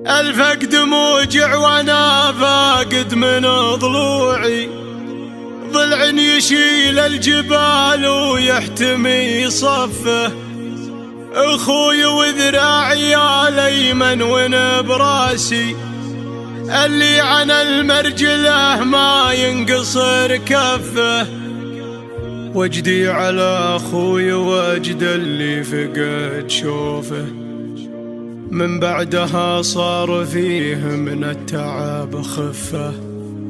الفقد موجع وانا فاقد من ضلوعي، ضلع يشيل الجبال ويحتمي صفه، اخوي وذراعي الايمن وانا براسي، اللي عن المرجله ما ينقصر كفه، وجدي على اخوي وجد اللي فقد شوفه، من بعدها صار فيه من التعب خفه،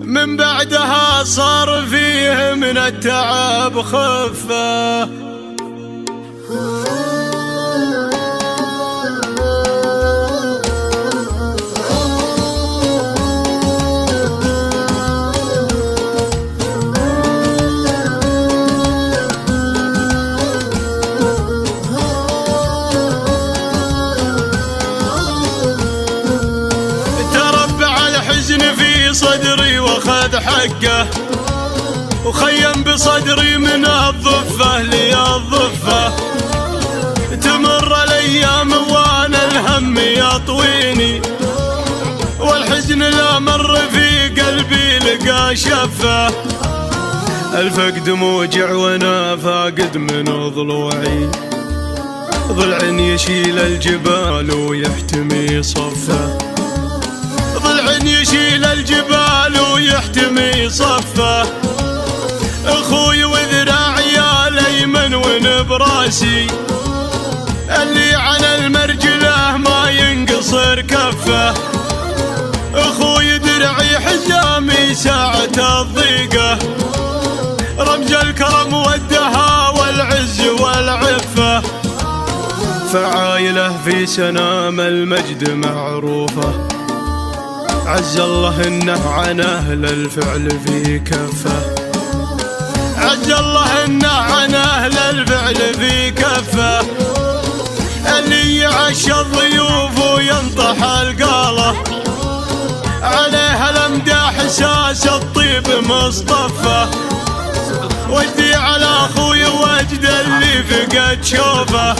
من بعدها صار فيه من التعب خفه. في صدري واخذ حقه، وخيم بصدري من الضفه للضفه، تمر الايام وانا الهم يطويني، والحزن لا مر في قلبي لقى شفه، الفقد موجع وانا فاقد من ضلوعي، ضلع يشيل الجبال ويحتمي صفه، ضلع يشيل الجبال ويحتمي صفه، اخوي وذراعي الايمن وان براسي، اللي عن المرجله ما ينقصر كفه، اخوي درعي حزامي ساعة الضيقه، رمز الكرم والدها والعز والعفه، فعايله في سنام المجد معروفه، عز الله انه عن اهل الفعل في كفه، عز الله انه عن اهل الفعل في كفه، اللي يعش الضيوف وينطح القاله، عليها الامداح اساس الطيب مصطفى، ودي على اخوي وجد اللي فقد شوفه،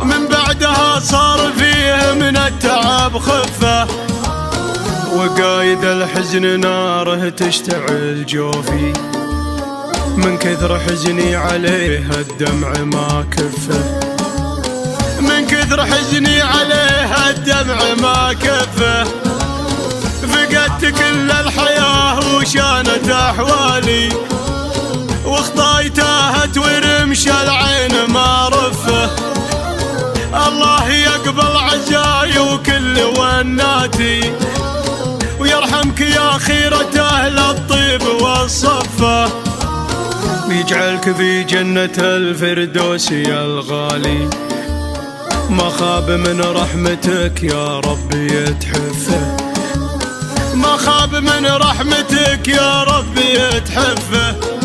من بعدها صار فيه من التعب خفه، وقايد الحزن ناره تشتعل جوفي، من كثر حزني عليه الدمع ما كفه، من كثر حزني عليه الدمع ما كفه، فقدت كل الحياة وشانت أحوالي، وخطاي تاهت ورمش العين ما رفه، الله يقبل عزاي وكل وناتي، ويرحمك يا خيرة أهل الطيب والصفة، ويجعلك في جنة الفردوس يا الغالي، ما خاب من رحمتك يا رب يتحفه، ما خاب من رحمتك يا رب يتحفه.